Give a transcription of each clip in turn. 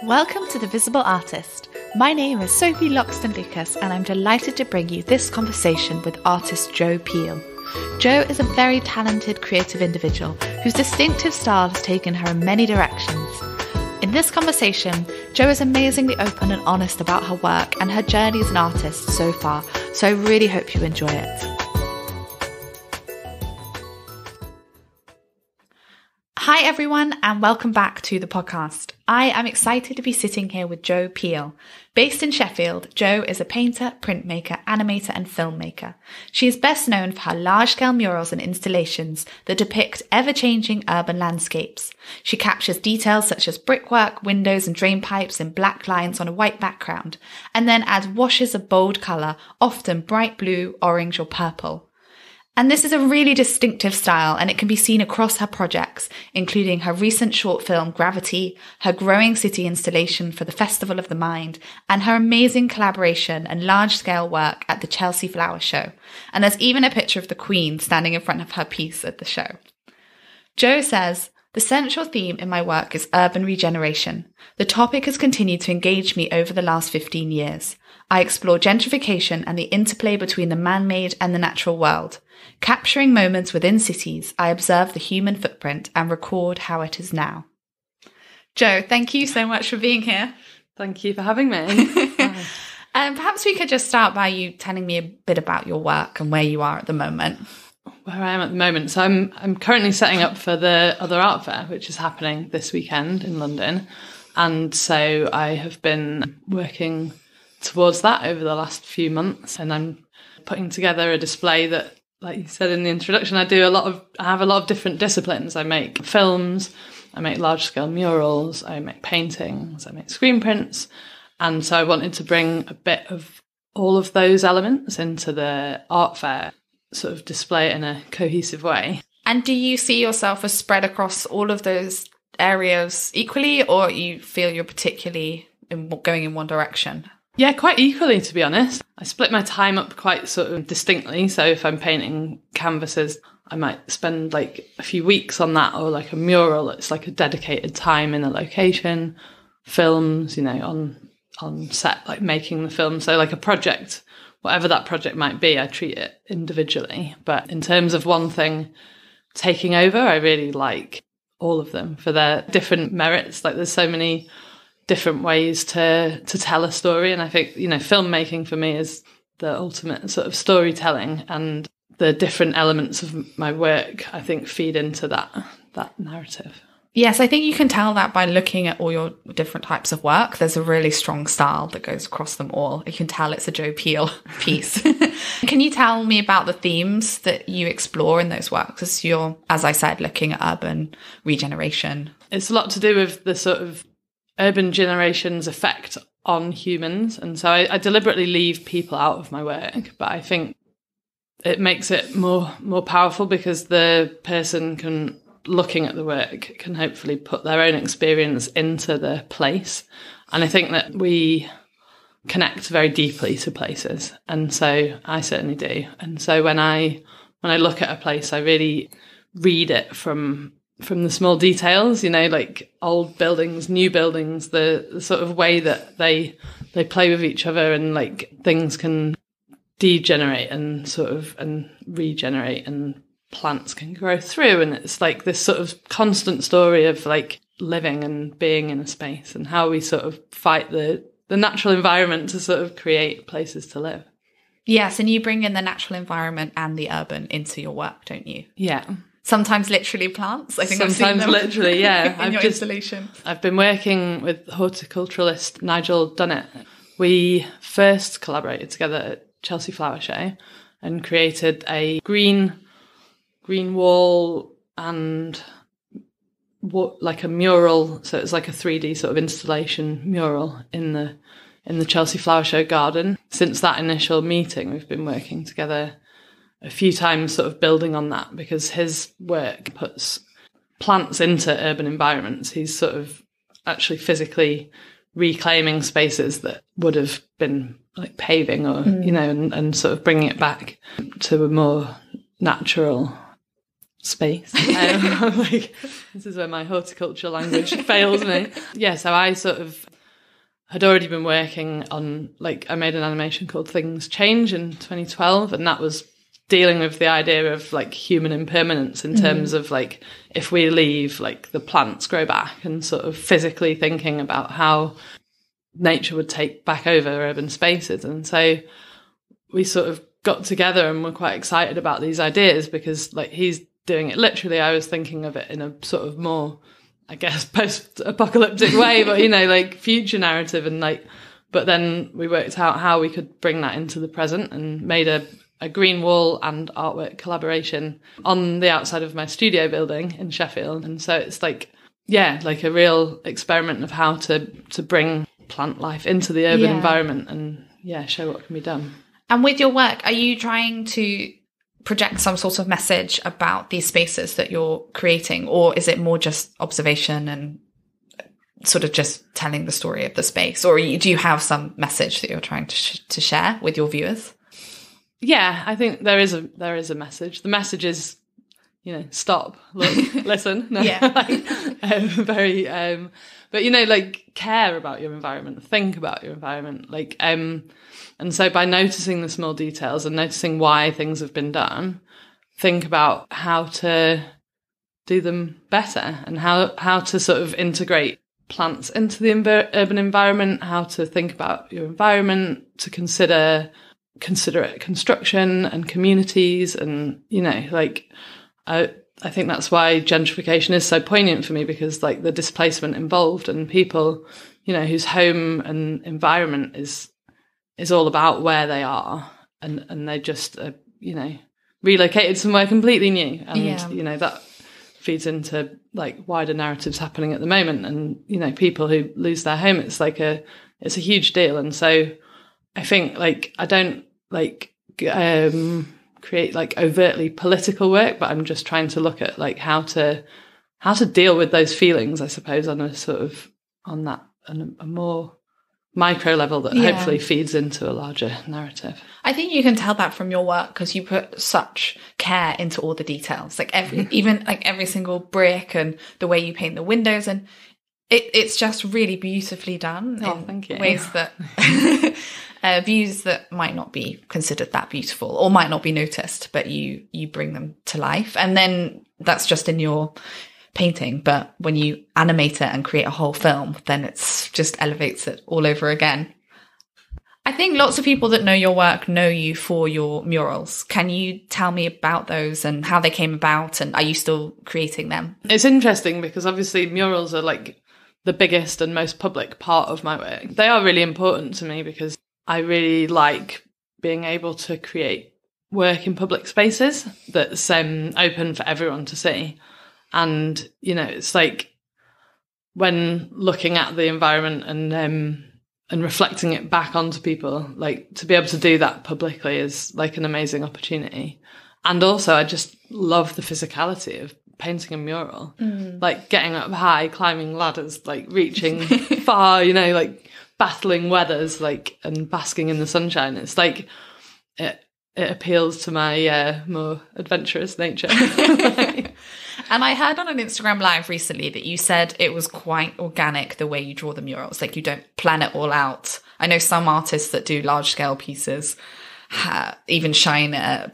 Welcome to The Visible Artist. My name is Sophie Loxton-Lucas and I'm delighted to bring you this conversation with artist Joe Peel. Joe is a very talented creative individual whose distinctive style has taken her in many directions. In this conversation, Joe is amazingly open and honest about her work and her journey as an artist so far, so I really hope you enjoy it. Hi everyone and welcome back to the podcast. I am excited to be sitting here with Joe Peel. Based in Sheffield, Joe is a painter, printmaker, animator and filmmaker. She is best known for her large-scale murals and installations that depict ever-changing urban landscapes. She captures details such as brickwork, windows and drain pipes in black lines on a white background, and then adds washes of bold colour, often bright blue, orange or purple. And this is a really distinctive style and it can be seen across her projects, including her recent short film Gravity, her growing city installation for the Festival of the Mind, and her amazing collaboration and large-scale work at the Chelsea Flower Show. And there's even a picture of the Queen standing in front of her piece at the show. Joe says, "The central theme in my work is urban regeneration. The topic has continued to engage me over the last 15 years. I explore gentrification and the interplay between the man-made and the natural world. Capturing moments within cities, I observe the human footprint and record how it is now." Joe, thank you so much for being here. Thank you for having me. Perhaps we could just start by you telling me a bit about your work and where you are at the moment. Where I am at the moment. So I'm currently setting up for the other art fair, which is happening this weekend in London. And so I have been working towards that over the last few months. And I'm putting together a display that, like you said in the introduction, I have a lot of different disciplines. I make films, I make large scale murals, I make paintings, I make screen prints. And so I wanted to bring a bit of all of those elements into the art fair, sort of display it in a cohesive way. And do you see yourself as spread across all of those areas equally, or you feel you're particularly going in one direction? Yeah, quite equally, to be honest. I split my time up quite sort of distinctly. So if I'm painting canvases, I might spend like a few weeks on that, or like a mural, it's like a dedicated time in a location. Films, on set, like making the film. So like a project, whatever that project might be, I treat it individually. But in terms of one thing taking over, I really like all of them for their different merits. Like there's so many different ways to tell a story. And I think, filmmaking for me is the ultimate sort of storytelling, and the different elements of my work, I think, feed into that narrative. Yes, I think you can tell that by looking at all your different types of work. There's a really strong style that goes across them all. You can tell it's a Joe Peel piece. Can you tell me about the themes that you explore in those works? Because you're, as I said, looking at urban regeneration. It's a lot to do with the sort of urban generation's effect on humans. And so I deliberately leave people out of my work, but I think it makes it more powerful because the person can, looking at the work, can hopefully put their own experience into the place. And I think that we connect very deeply to places. And so I certainly do. And so when I look at a place, I really read it from the small details, like old buildings, new buildings, the sort of way that they play with each other, and like things can degenerate and regenerate, and plants can grow through. And it's like this sort of constant story of like living and being in a space, and how we sort of fight the natural environment to sort of create places to live. Yes, and you bring in the natural environment and the urban into your work, don't you? Yeah. Sometimes literally plants. I think sometimes I've seen them literally, yeah. in your installation. I've been working with horticulturalist Nigel Dunnett. We first collaborated together at Chelsea Flower Show and created a green wall and like a mural. So it's like a 3D sort of installation mural in the Chelsea Flower Show garden. Since that initial meeting, we've been working together a few times, sort of building on that, because his work puts plants into urban environments. He's sort of actually physically reclaiming spaces that would have been like paving or, and sort of bringing it back to a more natural space. Like, this is where my horticulture language fails me. Yeah, so I sort of had already been working on, like, I made an animation called Things Change in 2012, and that was dealing with the idea of, like, human impermanence in terms of, like, if we leave, like, the plants grow back, and sort of physically thinking about how nature would take back over urban spaces. And so we sort of got together and were quite excited about these ideas because, like, he's doing it literally. I was thinking of it in a sort of more, I guess, post-apocalyptic way, but, you know, like, future narrative. And, like, but then we worked out how we could bring that into the present and made a green wall and artwork collaboration on the outside of my studio building in Sheffield. And so it's like, yeah, like a real experiment of how to bring plant life into the urban environment and, yeah, show what can be done. And with your work, are you trying to project some sort of message about these spaces that you're creating, or is it more just observation and sort of just telling the story of the space? Or do you have some message that you're trying to share with your viewers? Yeah, I think there is a message. The message is, you know, stop, look, listen. No, yeah. But, you know, like, care about your environment, think about your environment. Like, and so by noticing the small details and noticing why things have been done, think about how to do them better and how to sort of integrate plants into the urban environment, how to think about your environment, to consider it construction and communities. And, you know, like, I think that's why gentrification is so poignant for me, because, like, the displacement involved and people, you know, whose home and environment is all about where they are, and they just, you know, relocated somewhere completely new. And, you know, that feeds into, like, wider narratives happening at the moment. And, you know, people who lose their home, it's a huge deal. And so I think, like, I don't, like, create, like, overtly political work, but I'm just trying to look at, like, how to deal with those feelings, I suppose, on a more micro level that hopefully feeds into a larger narrative. I think you can tell that from your work, because you put such care into all the details, like even like every single brick and the way you paint the windows, and it's just really beautifully done thank you. Ways that views that might not be considered that beautiful or might not be noticed, but you bring them to life. And then that's just in your painting, but when you animate it and create a whole film, then it's just elevates it all over again. I think lots of people that know your work know you for your murals. Can you tell me about those and how they came about, and are you still creating them? It's interesting because obviously murals are, like, the biggest and most public part of my work. They are really important to me because I really like being able to create work in public spaces that's open for everyone to see. And, you know, it's like, when looking at the environment and reflecting it back onto people, like, to be able to do that publicly is, like, an amazing opportunity. And also, I just love the physicality of painting a mural, like getting up high, climbing ladders, like reaching far, you know, like battling weathers, like, and basking in the sunshine. It's like, it appeals to my more adventurous nature. And I heard on an Instagram live recently that you said it was quite organic the way you draw the murals, like you don't plan it all out. I know some artists that do large scale pieces even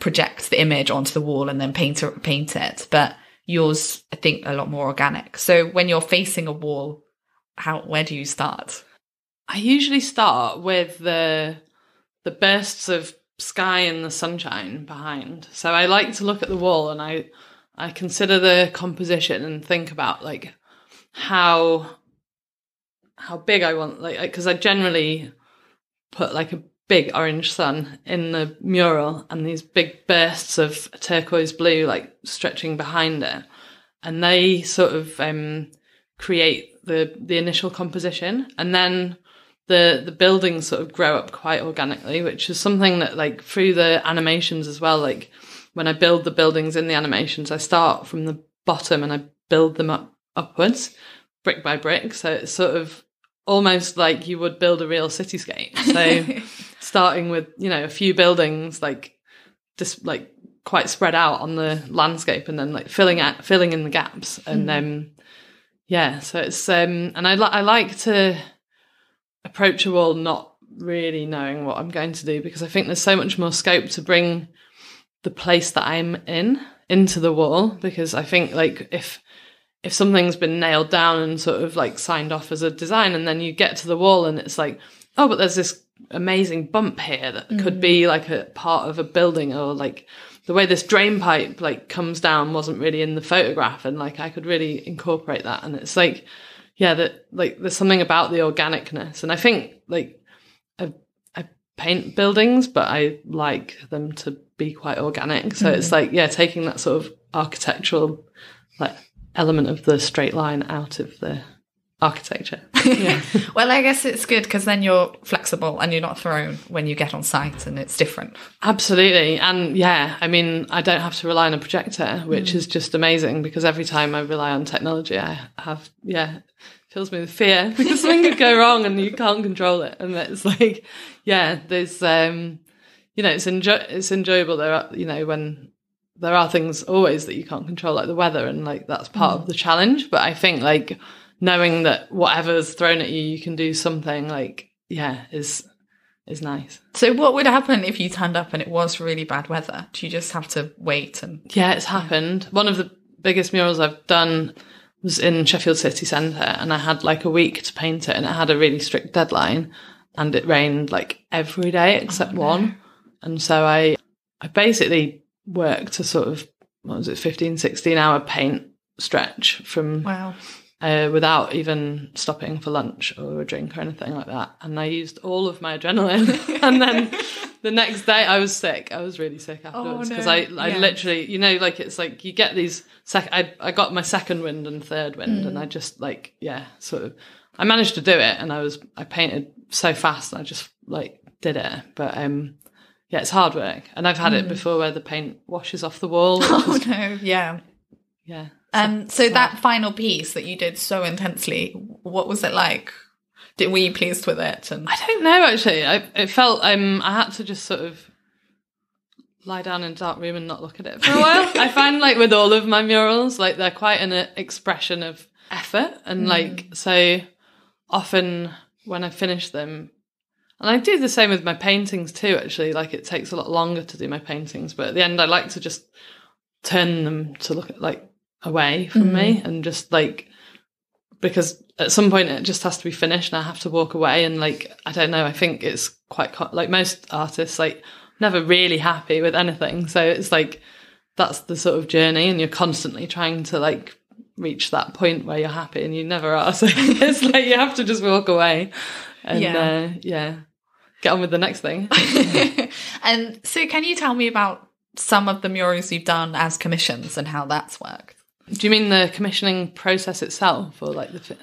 project the image onto the wall and then paint it, but yours, I think, a lot more organic. So when you're facing a wall, where do you start? I usually start with the bursts of sky and the sunshine behind. So I like to look at the wall and I consider the composition and think about, like, how big I want, like, because I generally put, like, a big orange sun in the mural and these big bursts of turquoise blue, like, stretching behind it, and they sort of create the initial composition, and then the buildings sort of grow up quite organically, which is something that, like, through the animations as well, like, when I build the buildings in the animations, I start from the bottom and I build them upwards, brick by brick. So it's sort of almost like you would build a real cityscape. So starting with, you know, a few buildings, like, just, like, quite spread out on the landscape, and then, like, filling in the gaps. And so it's and I like to approach a wall not really knowing what I'm going to do, because I think there's so much more scope to bring the place that I'm in into the wall, because I think like if something's been nailed down and sort of like signed off as a design, and then you get to the wall and it's like, oh, but there's this amazing bump here that could be like a part of a building, or like the way this drain pipe like comes down wasn't really in the photograph, and like I could really incorporate that. And it's like, yeah, that like there's something about the organicness. And I think like I paint buildings, but I like them to be quite organic. So it's like, yeah, taking that sort of architectural like element of the straight line out of the architecture. Yeah. Well, I guess it's good because then you're flexible and you're not thrown when you get on site, and it's different. Absolutely. And yeah, I mean, I don't have to rely on a projector, which is just amazing, because every time I rely on technology, I have, it fills me with fear because something could go wrong and you can't control it. And it's like, yeah, there's, it's enjoyable. There are, when there are things always that you can't control, like the weather, and like that's part of the challenge. But I think like knowing that whatever's thrown at you, you can do something, like, is nice. So what would happen if you turned up and it was really bad weather? Do you just have to wait? And yeah, it's happened. One of the biggest murals I've done was in Sheffield city centre, and I had like a week to paint it, and it had a really strict deadline, and it rained like every day except one. And so I basically worked a sort of, 15, 16 hour paint stretch from without even stopping for lunch or a drink or anything like that. And I used all of my adrenaline. And then the next day I was sick. I was really sick afterwards, because I literally, like it's like you get these, I got my second wind and third wind, and I just like, I managed to do it, and I painted so fast, and I just like did it. But it's hard work. And I've had it before where the paint washes off the wall. Yeah. So that final piece that you did so intensely, what was it like? Were you pleased with it? And I don't know, actually. It felt I had to just sort of lie down in a dark room and not look at it for a while. I find like with all of my murals, like they're quite an expression of effort, and like so often when I finish them, and I do the same with my paintings too, actually. Like it takes a lot longer to do my paintings, but at the end I like to just turn them to look at like away from me, and just like, because at some point it just has to be finished and I have to walk away. And like, I don't know, I think it's quite like most artists, like never really happy with anything. So it's like, that's the sort of journey, and you're constantly trying to like reach that point where you're happy, and you never are. So it's like, you have to just walk away and get on with the next thing. And so can you tell me about some of the murals you've done as commissions and how that's worked? Do you mean the commissioning process itself, or like the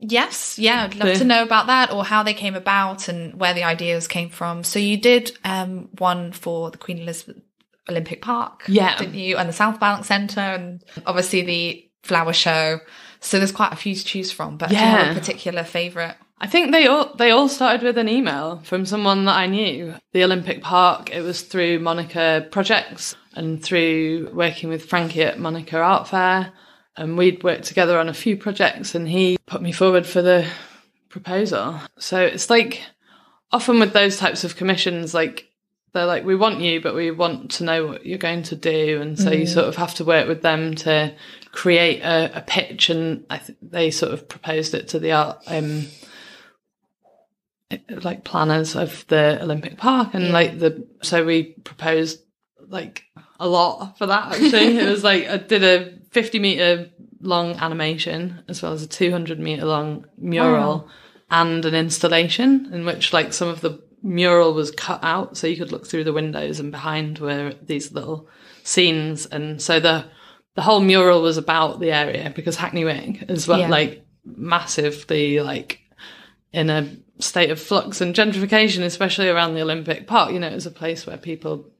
yes, I'd love to know about that, or how they came about and where the ideas came from. So you did one for the Queen Elizabeth Olympic Park, didn't you, and the South Bank Centre, and obviously the Flower Show. So there's quite a few to choose from, but do you have a particular favourite? I think they all started with an email from someone that I knew. The Olympic Park, it was through Monica Projects and through working with Frankie at Monica Art Fair. And we'd worked together on a few projects, and he put me forward for the proposal. So it's like, often with those types of commissions, like they're like, we want you, but we want to know what you're going to do. And so you sort of have to work with them to create a pitch. And they sort of proposed it to the art like planners of the Olympic Park, and so we proposed like a lot for that, actually. It was like, I did a 50-meter long animation as well as a 200-meter long mural and an installation in which like some of the mural was cut out so you could look through the windows, and behind were these little scenes. And so the whole mural was about the area, because Hackney Wick is like massively like in a state of flux and gentrification, especially around the Olympic Park. It was a place where people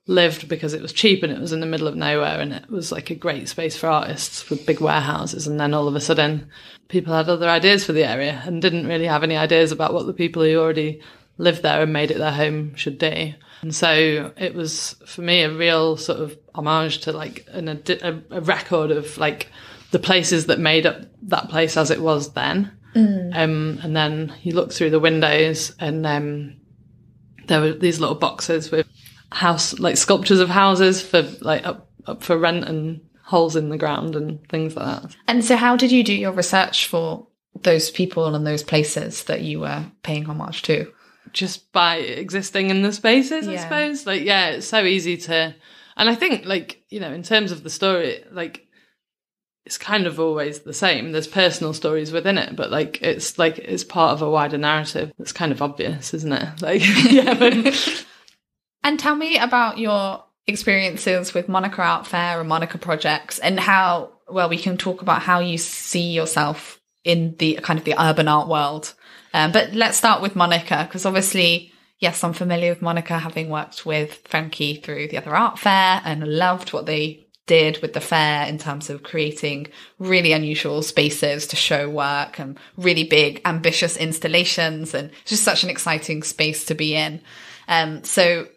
lived because it was cheap and it was in the middle of nowhere, and it was like a great space for artists with big warehouses. And then all of a sudden people had other ideas for the area and didn't really have any ideas about what the people who already lived there and made it their home should do. And so it was, for me, a real sort of homage to like a record of like the places that made up that place as it was then. And then you look through the windows, and there were these little boxes with sculptures of houses for up for rent, and holes in the ground and things like that. And so how did you do your research for those people and those places that you were paying homage to? Just by existing in the spaces, I suppose. It's so easy to... And I think, in terms of the story, it's kind of always the same. There's personal stories within it, but it's part of a wider narrative. It's kind of obvious, isn't it? And tell me about your experiences with Monica Art Fair and Monica projects, and how, we can talk about how you see yourself in the kind of the urban art world. But let's start with Monica, because obviously, yes, I'm familiar with Monica, having worked with Frankie through the other art fair, and loved what they did with the fair in terms of creating really unusual spaces to show work and really big, ambitious installations, and just such an exciting space to be in. So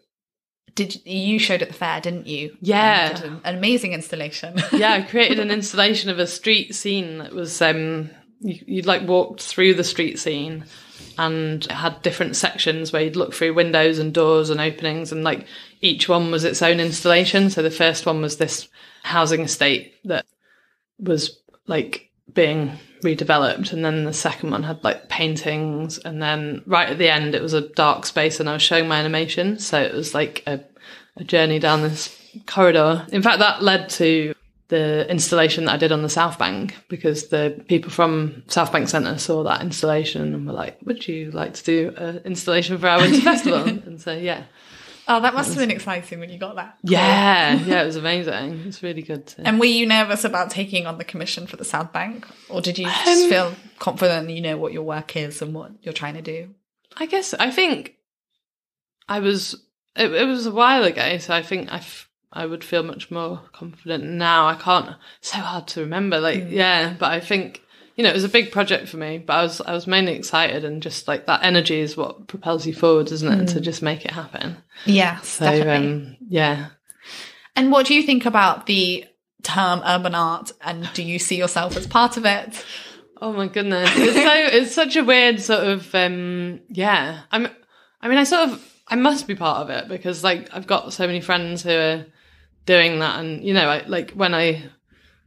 you showed at the fair, didn't you? Yeah. Did an amazing installation. Yeah, I created an installation of a street scene that was, you'd walked through the street scene, and it had different sections where you'd look through windows and doors and openings, and each one was its own installation. So the first one was this housing estate that was being redeveloped, and then the second one had paintings, and then right at the end it was a dark space, and I was showing my animation, so it was a journey down this corridor. In fact, that led to the installation that I did on the South Bank, because the people from South Bank Centre saw that installation and were like, would you like to do an installation for our winter festival? And so Oh, that must have been exciting when you got that. Yeah, it was amazing. It was really good. And were you nervous about taking on the commission for the South Bank? Or did you just feel confident you know what your work is and what you're trying to do? I think I was... It was a while ago, so I think I would feel much more confident now. I can't... It's so hard to remember. But I think... it was a big project for me, but I was mainly excited, and just that energy is what propels you forward, isn't it? To just make it happen. Yes, so, definitely. And what do you think about the term urban art, and do you see yourself as part of it? Oh my goodness. It's such a weird sort of, I must be part of it, because I've got so many friends who are doing that, and, when I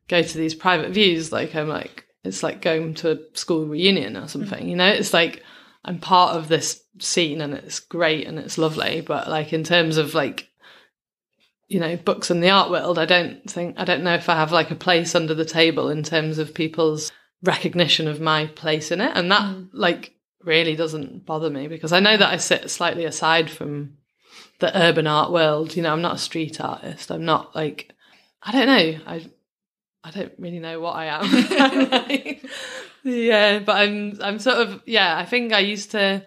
go to these private views, it's like going to a school reunion or something, It's I'm part of this scene, and it's great and it's lovely. But in terms of books and the art world, I don't know if I have a place under the table in terms of people's recognition of my place in it. And that really doesn't bother me, because I know that I sit slightly aside from the urban art world. I'm not a street artist. I'm not I don't know. I don't really know what I am. But I'm sort of, I think I used to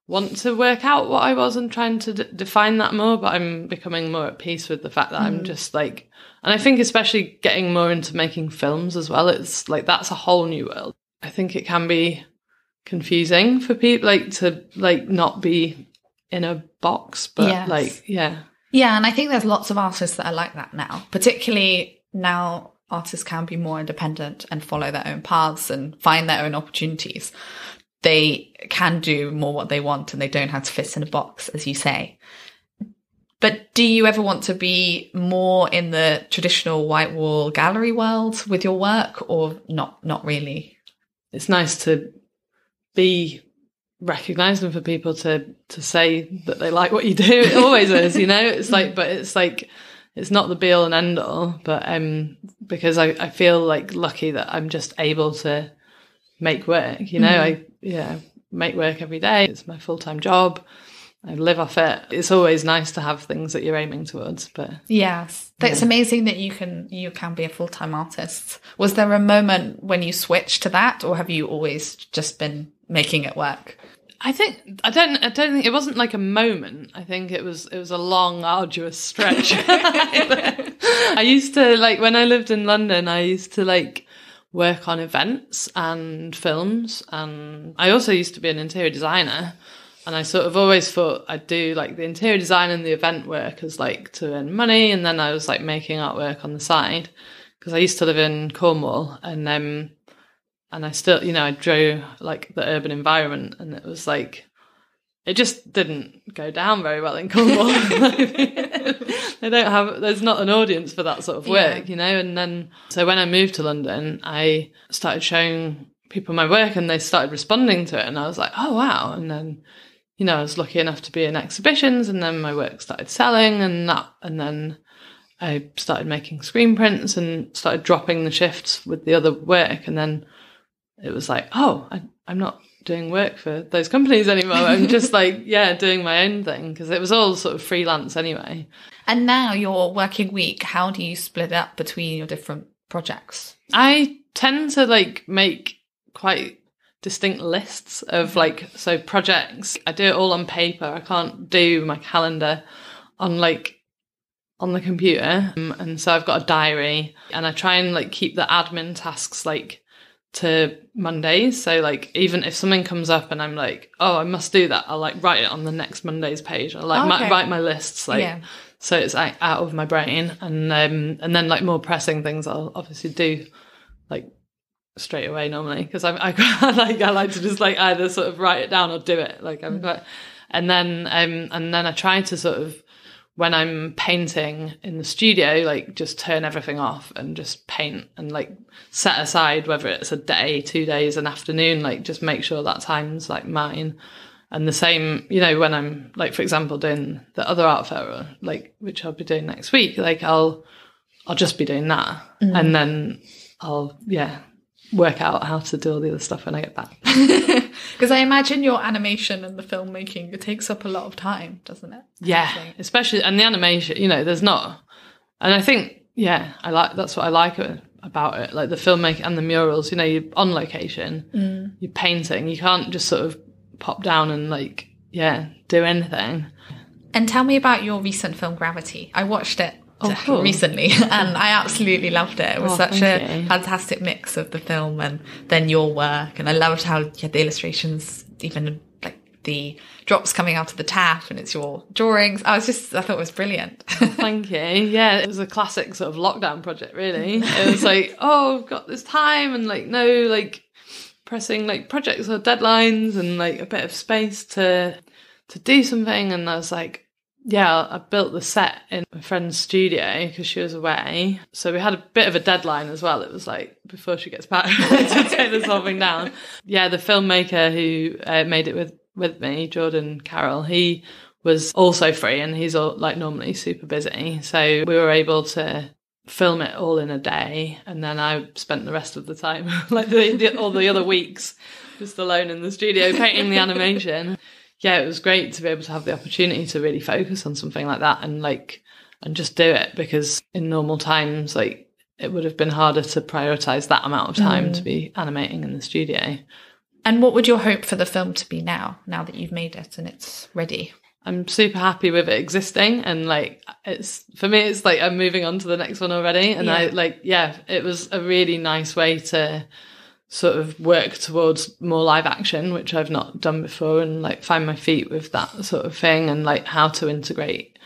want to work out what I was and trying to define that more, but I'm becoming more at peace with the fact that I'm just and I think especially getting more into making films as well, it's that's a whole new world. I think it can be confusing for people to not be in a box, but yes. Yeah, and I think there's lots of artists that are like that now, particularly now. Artists can be more independent and follow their own paths and find their own opportunities. They can do more what they want, and they don't have to fit in a box, as you say. But do you ever want to be more in the traditional white wall gallery world with your work, or not really? It's nice to be recognised and for people to say that they like what you do. It always is, It's but it's it's not the be all and end all, but because I feel lucky that I'm just able to make work, I make work every day. It's my full-time job. I live off it. It's always nice to have things that you're aiming towards, but yes, it's amazing that you can be a full-time artist. Was there a moment when you switched to that, or have you always just been making it work? I don't think it wasn't a moment. I think it was a long, arduous stretch. I used to when I lived in London, I used to work on events and films, and I also used to be an interior designer, and I sort of always thought I'd do the interior design and the event work as to earn money, and then I was making artwork on the side, because I used to live in Cornwall, and and I still, I drew like the urban environment, and it was like, it just didn't go down very well in Cornwall. There's not an audience for that sort of work, and then, so when I moved to London, I started showing people my work, and they started responding to it, and I was like, oh wow. And then, I was lucky enough to be in exhibitions, and then my work started selling, and then I started making screen prints and started dropping the shifts with the other work, and then it was like, oh, I'm not doing work for those companies anymore. I'm just like, doing my own thing, because it was all sort of freelance anyway. And now your working week, how do you split up between your different projects? I tend to like make quite distinct lists of like, so projects. I do it all on paper. I can't do my calendar on the computer. And so I've got a diary, and I try and like keep the admin tasks like to Mondays. So like, even if something comes up and I'm like, oh, I must do that, I'll like write it on the next Monday's page. I'll like write my lists so it's like out of my brain. And then like more pressing things I'll obviously do like straight away normally, because I like to just like either sort of write it down or do it. Like and then I try to sort of, when I'm painting in the studio, like just turn everything off and just paint, and like set aside whether it's a day, 2 days, an afternoon, like just make sure that time's like mine. And the same, when I'm like, for example, doing the other art fair, like, which I'll be doing next week, like I'll just be doing that. And then I'll, work out how to do all the other stuff when I get back. Because I imagine your animation and the filmmaking, it takes up a lot of time, doesn't it? Yeah, especially, and the animation, there's not, and I think, that's what I like about it, like the filmmaking and the murals, you're on location, you're painting, you can't just sort of pop down and like, do anything. And tell me about your recent film, Gravity. I watched it cool. recently, and I absolutely loved it. It was such a fantastic mix of the film and then your work, and I loved how you had the illustrations, even like the drops coming out of the tap, and it's your drawings. I thought it was brilliant. Thank you. Yeah, it was a classic sort of lockdown project, really. It was like, oh, I've got this time, and like no like pressing like projects or deadlines, and like a bit of space to do something. And I was like, I built the set in my friend's studio because she was away. So we had a bit of a deadline as well. It was like, before she gets back, to take this whole thing down. Yeah, the filmmaker who made it with me, Jordan Carroll, he was also free, and he's all, like normally super busy. So we were able to film it all in a day. And then I spent the rest of the time, like all the other weeks, just alone in the studio painting the animation. Yeah, it was great to be able to have the opportunity to really focus on something like that and just do it, because in normal times, like it would have been harder to prioritize that amount of time to be animating in the studio. And what would your hope for the film to be now that you've made it and it's ready? I'm super happy with it existing, and like for me it's like I'm moving on to the next one already, and it was a really nice way to sort of work towards more live action, which I've not done before, and like find my feet with that sort of thing, and like how to integrate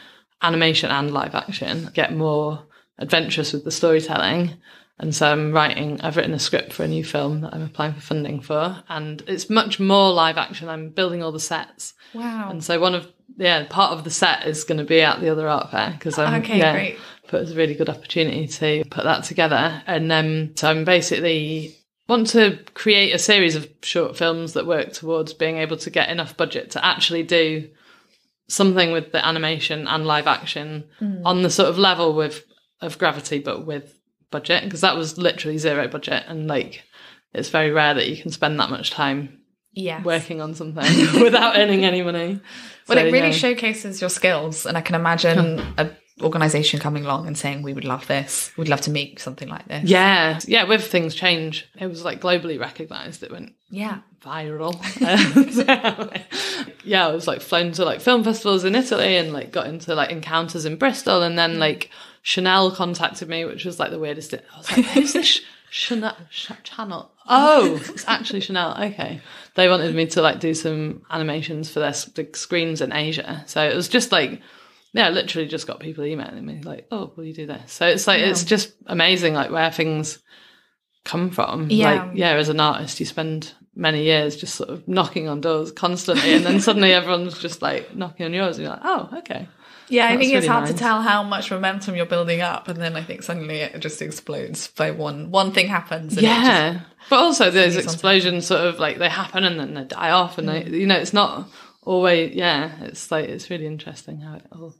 animation and live action, get more adventurous with the storytelling. And so I've written a script for a new film that I'm applying for funding for, and it's much more live action. I'm building all the sets. Wow. And so part of the set is going to be at the other art fair, because great. But it's a really good opportunity to put that together. And so I'm basically want to create a series of short films that work towards being able to get enough budget to actually do something with the animation and live action on the sort of level of Gravity, but with budget, because that was literally zero budget, and like it's very rare that you can spend that much time working on something without earning any money. Well, it really showcases your skills, and I can imagine an organisation coming along and saying, we would love this, we'd love to make something like this. Yeah, with things change, it was like globally recognised. It went viral. I was like flown to like film festivals in Italy, and like got into like encounters in Bristol, and then like Chanel contacted me, which was like the weirdest. I was like, who's this Chanel channel? Oh, it's actually Chanel. Okay. They wanted me to like do some animations for their big screens in Asia. So it was just like, literally just got people emailing me like, oh, will you do this? So it's like, it's just amazing, like where things come from. Yeah. Like, as an artist, you spend many years just sort of knocking on doors constantly, and then suddenly everyone's just like knocking on yours, and you're like, oh, okay. Yeah, I think it's really hard nice to tell how much momentum you're building up, and then I think suddenly it just explodes by one thing happens. And but also those explosions sort of like they happen and then they die off, and they, it's not always. It's like it's really interesting how it all.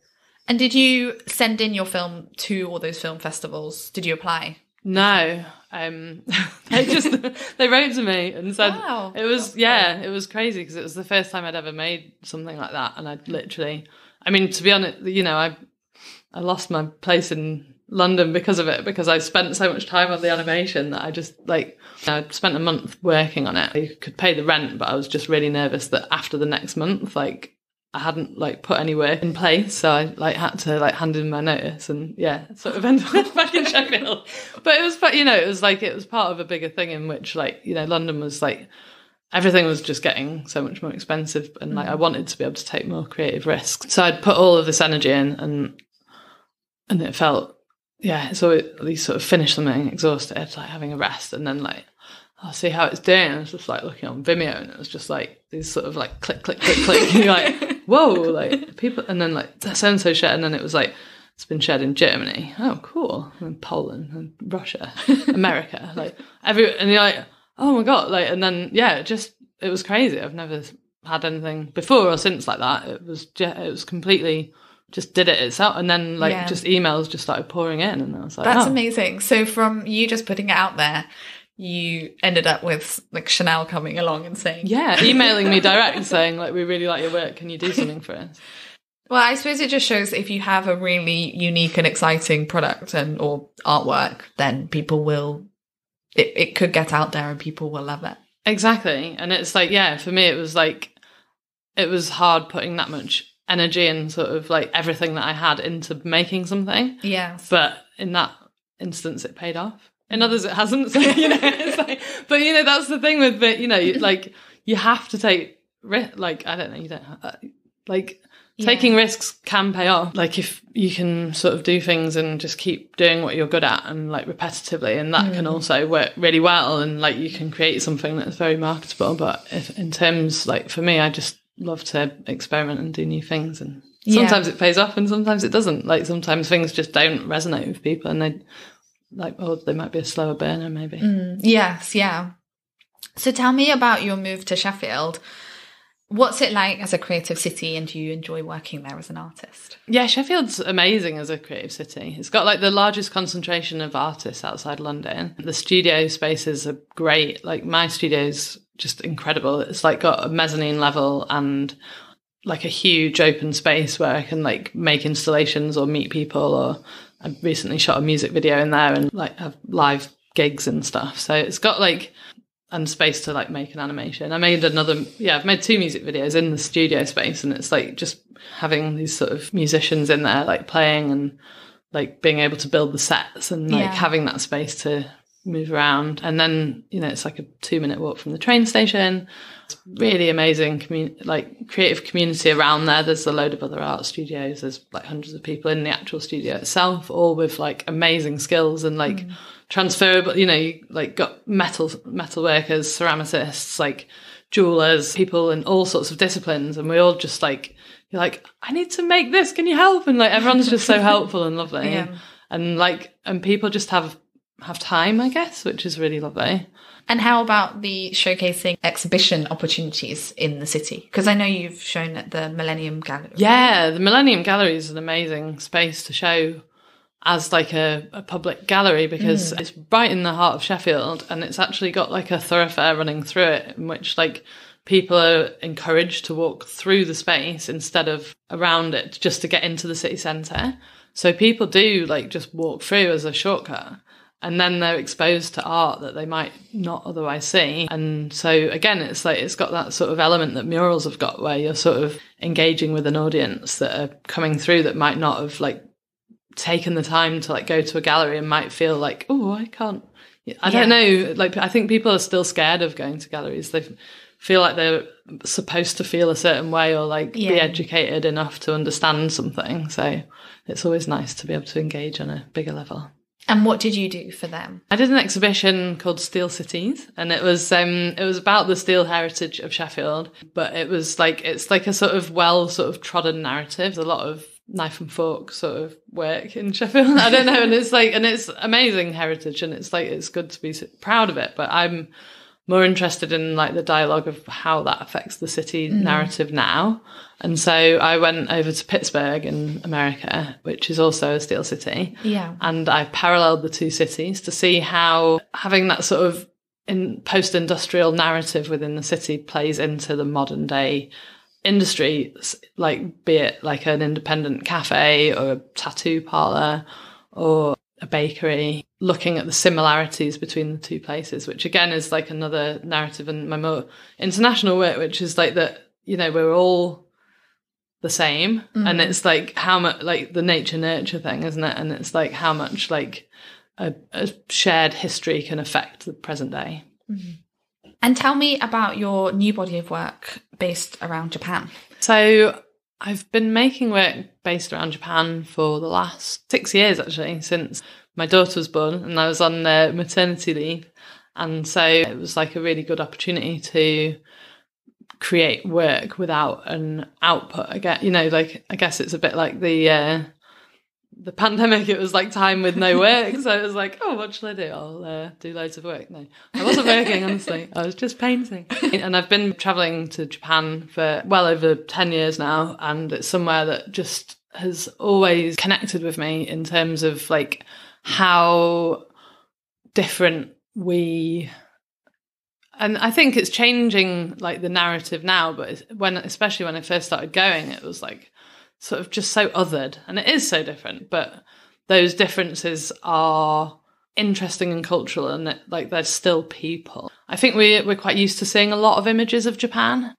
And did you send in your film to all those film festivals? Did you apply? No, they wrote to me and said it was it was crazy because it was the first time I'd ever made something like that, and I'd literally. I mean, to be honest, I lost my place in London because of it, because I spent so much time on the animation that I just I'd spent a month working on it. I could pay the rent, but I was just really nervous that after the next month, I hadn't put any work in place, so I had to hand in my notice, and sort of ended up back in Sheffield. But it was, it was part of a bigger thing in which London was everything was just getting so much more expensive, and I wanted to be able to take more creative risks. So I'd put all of this energy in, and it felt, so at least sort of finish something exhausted, having a rest, and then I'll see how it's doing. And I was just looking on Vimeo, and it was just these sort of click, click, click, click. And you're whoa, people, and then so-and-so shared, and then it was it's been shared in Germany. Oh, cool. And Poland and Russia, America, and you're like, oh my God, and then, it was crazy. I've never had anything before or since like that. It was completely, just did it itself. And then just emails just started pouring in, and I was like, that's amazing. So from you just putting it out there, you ended up with Chanel coming along and saying, emailing me direct saying we really like your work. Can you do something for us? Well, I suppose it just shows if you have a really unique and exciting product or artwork, then people will, it could get out there and people will love it. Exactly. And it's for me, it was hard putting that much energy and sort of everything that I had into making something. Yes. But in that instance, it paid off. In others, it hasn't. So, it's but that's the thing with it, you have to take risk. I don't know, you don't have, taking risks can pay off. If you can sort of do things and just keep doing what you're good at and repetitively, and that can also work really well, and you can create something that's very marketable. But in terms for me, I just love to experiment and do new things, and sometimes it pays off and sometimes it doesn't. Sometimes things just don't resonate with people, and they they might be a slower burner maybe. Yes, yeah. So tell me about your move to Sheffield. What's it like as a creative city, and do you enjoy working there as an artist? Yeah, Sheffield's amazing as a creative city. It's got the largest concentration of artists outside London. The studio spaces are great. My studio's just incredible. It's got a mezzanine level and a huge open space where I can make installations or meet people, or I recently shot a music video in there and have live gigs and stuff. So it's got and space to make an animation. I made I've made 2 music videos in the studio space, and it's just having these sort of musicians in there playing and being able to build the sets and having that space to move around. And then it's a 2-minute walk from the train station. It's really amazing creative community around there. There's a load of other art studios. There's hundreds of people in the actual studio itself, all with amazing skills and transferable, you got metal workers, ceramicists, jewelers, people in all sorts of disciplines, and we all just you're I need to make this, can you help? And everyone's just so helpful and lovely. And and people just have time, I guess, which is really lovely. And how about the showcasing exhibition opportunities in the city? Because I know you've shown at the Millennium Gallery. Yeah, the Millennium Gallery is an amazing space to show as a public gallery, because it's right in the heart of Sheffield, and it's actually got a thoroughfare running through it, in which people are encouraged to walk through the space instead of around it just to get into the city centre. So people do just walk through as a shortcut, and then they're exposed to art that they might not otherwise see. And so again, it's it's got that sort of element that murals have got, where you're sort of engaging with an audience that are coming through that might not have taken the time to go to a gallery and might feel oh, I can't, I don't know, I think people are still scared of going to galleries. They feel like they're supposed to feel a certain way, or be educated enough to understand something. So it's always nice to be able to engage on a bigger level. And what did you do for them? I did an exhibition called Steel Cities, and it was about the steel heritage of Sheffield, but it's like a sort of trodden narrative. There's a lot of knife and fork sort of work in Sheffield. I don't know, and it's amazing heritage, and it's good to be proud of it. But I'm more interested in like the dialogue of how that affects the city narrative now. And so I went over to Pittsburgh in America, which is also a steel city. Yeah. And I paralleled the two cities to see how having that sort of post-industrial narrative within the city plays into the modern day industry, like be it like an independent cafe or a tattoo parlour or a bakery, looking at the similarities between the two places, which again is like another narrative in my more international work, which is like that, you know, we're all the same. And it's like how much like the nature nurture thing, isn't it? And it's like how much like a shared history can affect the present day. And tell me about your new body of work based around Japan. So I've been making work based around Japan for the last 6 years, actually, since my daughter was born and I was on maternity leave. And so it was like a really good opportunity to create work without an output. I guess it's a bit like the pandemic. It was like time with no work. So it was like, oh, what shall I do? I'll do loads of work. No, I wasn't working, honestly. I was just painting. And I've been travelling to Japan for well over 10 years now. And it's somewhere that just has always connected with me in terms of like how different and I think it's changing like the narrative now, but especially when I first started going, it was like sort of just so othered, and it is so different, but those differences are interesting and cultural, and like they're still people. I think we're quite used to seeing a lot of images of Japan.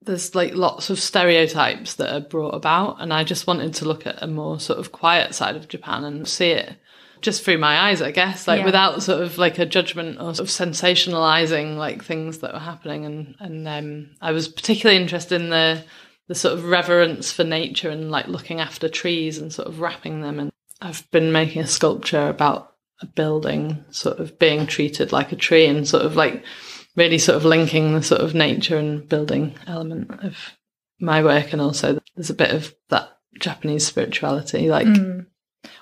There's like lots of stereotypes that are brought about, and I just wanted to look at a more sort of quiet side of Japan and see it just through my eyes, I guess, like without sort of like a judgment or sort of sensationalizing like things that were happening. And I was particularly interested in the sort of reverence for nature and like looking after trees and sort of wrapping them. And I've been making a sculpture about a building sort of being treated like a tree, and sort of like really sort of linking the sort of nature and building element of my work. And also there's a bit of that Japanese spirituality, like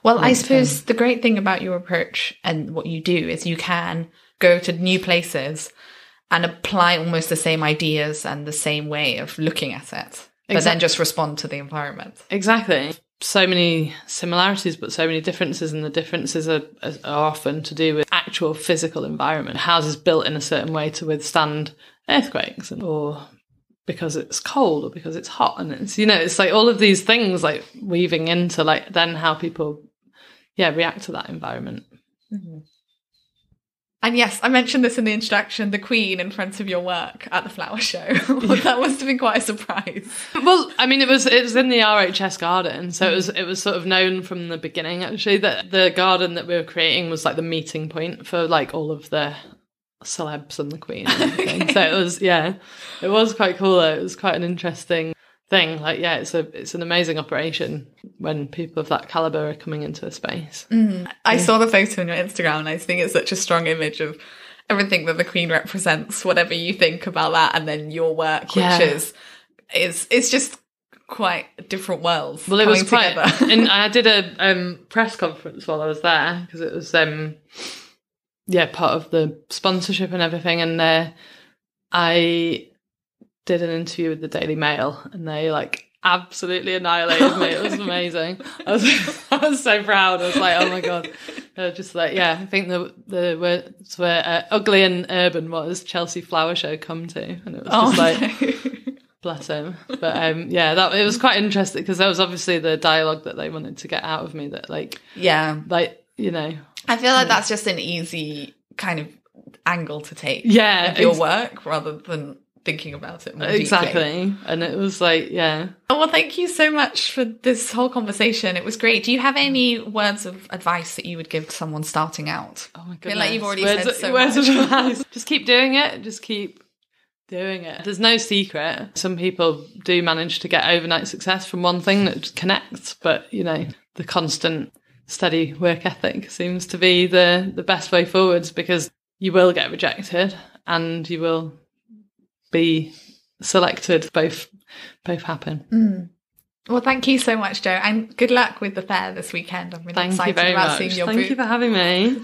well, I suppose the great thing about your approach and what you do is you can go to new places and apply almost the same ideas and the same way of looking at it, but then just respond to the environment. Exactly. So many similarities, but so many differences, and the differences are often to do with actual physical environment. Houses built in a certain way to withstand earthquakes, or because it's cold or because it's hot, and it's, you know, it's like all of these things like weaving into like then how people react to that environment. And yes, I mentioned this in the introduction, the Queen in front of your work at the flower show. That must have been quite a surprise. Well, I mean, it was in the RHS garden, so it was sort of known from the beginning actually that the garden that we were creating was like the meeting point for like all of the celebs and the Queen and everything. Okay. So it was quite cool though. It was quite an interesting thing. Like, it's an amazing operation when people of that caliber are coming into a space. I saw the photo on your Instagram, and I think it's such a strong image of everything that the Queen represents, whatever you think about that, and then your work, which is it's just quite different worlds. Well, it was quite together. And I did a press conference while I was there, because it was part of the sponsorship and everything, and I did an interview with the Daily Mail, and they like absolutely annihilated me. It was amazing. I was so proud. I was like, oh my god. Just like, I think the words were ugly and urban. What does Chelsea Flower Show come to? And it was just bless him. But it was quite interesting, because there was obviously the dialogue that they wanted to get out of me, that like you know, I feel like that's just an easy kind of angle to take of your work, rather than thinking about it more deeply. And it was like, Oh, well, thank you so much for this whole conversation. It was great. Do you have any words of advice that you would give to someone starting out? Oh my goodness. I feel like you've already said so much. Of advice. Just keep doing it. Just keep doing it. There's no secret. Some people do manage to get overnight success from one thing that just connects, but you know, the constant steady work ethic seems to be the best way forwards, because you will get rejected and you will be selected. Both happen. Well, thank you so much, Jo, and good luck with the fair this weekend. I'm really excited about seeing your booth. Thank you for having me.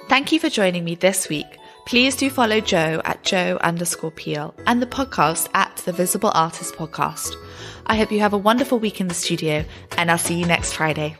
Thank you for joining me this week. Please do follow Jo at Jo_Peel and the podcast at The Visible Artist Podcast. I hope you have a wonderful week in the studio, and I'll see you next Friday.